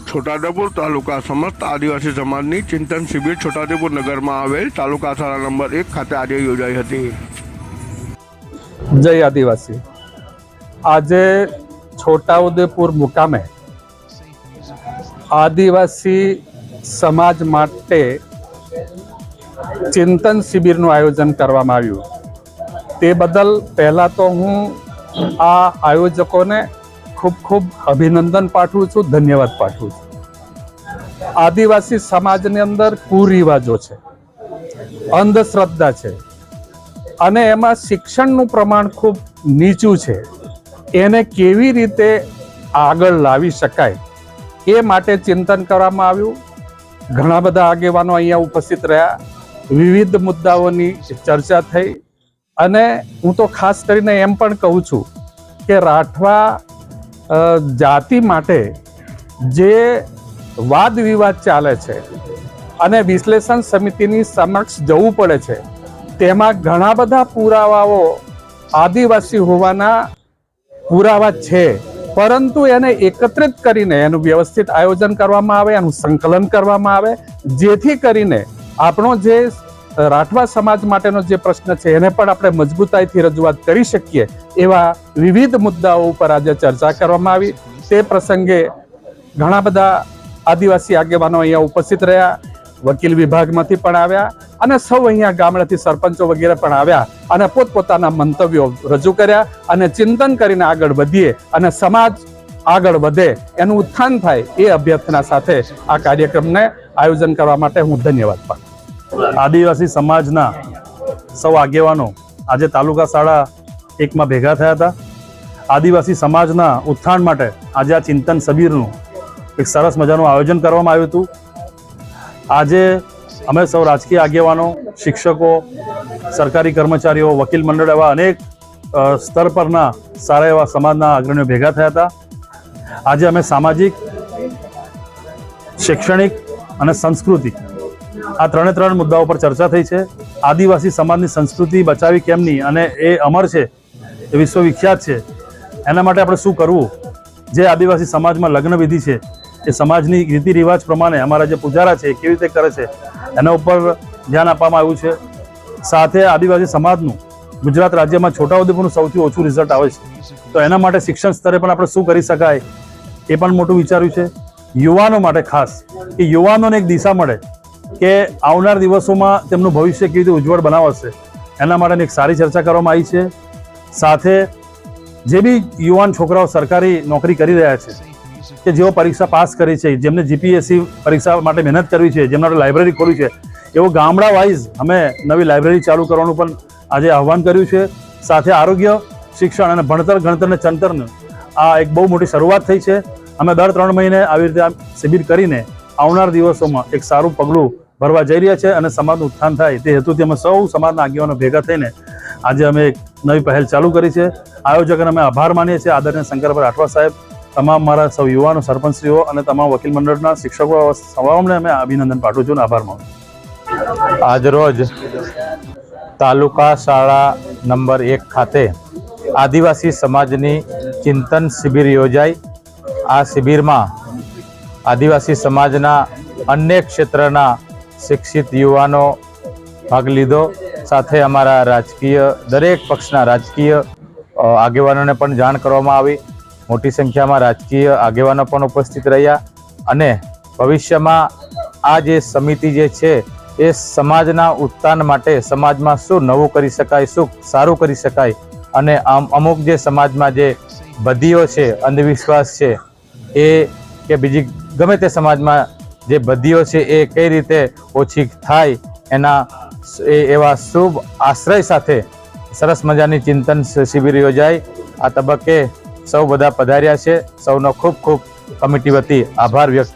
છોટાઉદેપુર તાલુકા સમસ્ત આદિવાસી સમાજની ચિંતન શિબિર છોટાઉદેપુર નગરમાં આવેલ તાલુકા શાળા નંબર 1 ખાતે આજે યોજાઈ હતી। જય આદિવાસી। આજે છોટાઉદેપુર મુકામે આદિવાસી સમાજ માટે ચિંતન શિબિરનું આયોજન કરવામાં આવ્યું। તે બદલ પહેલાં તો હું આ આયોજકોને ખૂબ ખૂબ અભિનંદન પાઠવું છું, ધન્યવાદ પાઠવું છું। આદિવાસી સમાજની અંદર કુરિવાજો છે, અંધશ્રદ્ધા છે અને એમાં શિક્ષણનું પ્રમાણ ખૂબ નીચું છે। એને કેવી રીતે આગળ લાવી શકાય એ માટે ચિંતન કરવામાં આવ્યું। ઘણા બધા આગેવાનો અહીંયા ઉપસ્થિત રહ્યા, વિવિધ મુદ્દાઓની ચર્ચા થઈ અને હું તો ખાસ કરીને એમ પણ કહું છું કે રાઠવા જાતિ માટે જે વાદ વિવાદ ચાલે છે અને વિશ્લેષણ સમિતિની સમક્ષ જવું પડે છે, તેમાં ઘણા બધા પુરાવાઓ આદિવાસી હોવાના પુરાવા છે, પરંતુ એને એકત્રિત કરીને એનું વ્યવસ્થિત આયોજન કરવામાં આવે, એનું સંકલન કરવામાં આવે, જેથી કરીને આપણો જે રાઠવા સમાજ માટેનો જે પ્રશ્ન છે એને પણ આપણે મજબૂતાઈથી રજૂઆત કરી શકીએ। એવા વિવિધ મુદ્દાઓ ઉપર આજે ચર્ચા કરવામાં આવી। તે પ્રસંગે ઘણા બધા આદિવાસી આગેવાનો અહીંયા ઉપસ્થિત રહ્યા, વકીલ વિભાગમાંથી પણ આવ્યા અને સૌ અહીંયા ગામડાથી સરપંચો વગેરે પણ આવ્યા અને પોતપોતાના મંતવ્યો રજૂ કર્યા અને ચિંતન કરીને આગળ વધીએ અને સમાજ આગળ વધે, એનું ઉત્થાન થાય એ અભ્યર્થના સાથે આ કાર્યક્રમને આયોજન કરવા માટે હું ધન્યવાદ પાઠવું। આદિવાસી સમાજના સૌ આગેવાનો આજે તાલુકા શાળા 1માં ભેગા થયા હતા। આદિવાસી સમાજના ઉત્થાન માટે આજે આ ચિંતન શિબિરનું એક સરસ મજાનું આયોજન કરવામાં આવ્યું હતું। આજે અમે સૌ રાજકીય આગેવાનો, શિક્ષકો, સરકારી કર્મચારીઓ, વકીલ મંડળ એવા અનેક સ્તર પરના સારા એવા સમાજના અગ્રણીઓ ભેગા થયા હતા। આજે અમે સામાજિક, શૈક્ષણિક અને સંસ્કૃતિ આ ત્રણે મુદ્દાઓ પર ચર્ચા થઈ છે। આદિવાસી સમાજની સંસ્કૃતિ બચાવી કેમની અને એ અમર છે, એ વિશ્વવિખ્યાત છે, એના માટે આપણે શું કરવું, જે આદિવાસી સમાજમાં લગ્ન વિધિ છે એ સમાજની રીતિ રિવાજ પ્રમાણે અમારા જે પૂજારા છે એ કેવી રીતે કરે છે એના ઉપર ધ્યાન આપવામાં આવ્યું છે। સાથે આદિવાસી સમાજનું ગુજરાત રાજ્યમાં છોટાઉદેપુરનું સૌથી ઓછું રિઝલ્ટ આવે છે, તો એના માટે શિક્ષણ સ્તરે પણ આપણે શું કરી શકાય એ પણ મોટું વિચાર્યું છે। યુવાનો માટે ખાસ કે યુવાનોને એક દિશા મળે કે આવનાર દિવસોમાં તેમનું ભવિષ્ય કેવી રીતે ઉજ્જવળ બનાવશે, એના માટેની એક સારી ચર્ચા કરવામાં આવી છે। સાથે જે બી યુવાન છોકરાઓ સરકારી નોકરી કરી રહ્યા છે કે જેઓ પરીક્ષા પાસ કરી છે, જેમને જીપીએસસી પરીક્ષા માટે મહેનત કરવી છે, જેમના લાઇબ્રેરી ખોલવી છે, એવો ગામડા વાઇઝ અમે નવી લાઇબ્રેરી ચાલુ કરવાનું પણ આજે આહવાન કર્યું છે। સાથે આરોગ્ય, શિક્ષણ અને ભણતર, ગણતર અને ચંતરનું આ એક બહુ મોટી શરૂઆત થઈ છે। અમે દર 3 મહિને આવી રીતે આ શિબિર કરીને આવનાર દિવસોમાં એક સારું પગલું ભરવા જઈ રહ્યા છે અને સમાજનું ઉત્થાન થાય તે હેતુથી અમે સૌ સમાજના આગેવાનો ભેગા થઈને આજે અમે એક નવી પહેલ ચાલુ કરી છે। આયોજકોને અમે આભાર માનીએ છીએ, આદરણીય શંકરભાઈ રાઠવા સાહેબ, તમામ મારા સૌ યુવાનો, સરપંચશ્રીઓ અને તમામ વકીલ મંડળના શિક્ષકો, સૌને અમે અભિનંદન પાઠવું છું અને આભાર માનું છું। આજરોજ તાલુકા શાળા નંબર 1 ખાતે આદિવાસી સમાજની ચિંતન શિબિર યોજાઈ। આ શિબિરમાં આદિવાસી સમાજના અનેક ક્ષેત્રના શિક્ષિત યુવાનો ભાગ લીધો। સાથે અમારા રાજકીય, દરેક પક્ષના રાજકીય આગેવાનોને પણ જાણ કરવામાં આવી। મોટી સંખ્યામાં રાજકીય આગેવાનો પણ ઉપસ્થિત રહ્યા અને ભવિષ્યમાં આ જે સમિતિ જે છે એ સમાજના ઉત્થાન માટે સમાજમાં શું નવું કરી શકાય, શું સારું કરી શકાય અને અમુક જે સમાજમાં જે બદીઓ છે, અંધવિશ્વાસ છે એ કે બીજી ગમે તે સમાજમાં જે બદીઓ છે એ કઈ રીતે ઓછી થાય એના એવા શુભ આશ્રય સાથે સરસ મજાની ચિંતન શિબિર યોજાઈ। આ તબક્કે સૌ બધા પધાર્યા છે, સૌનો ખૂબ ખૂબ કમિટી વતી આભાર વ્યક્ત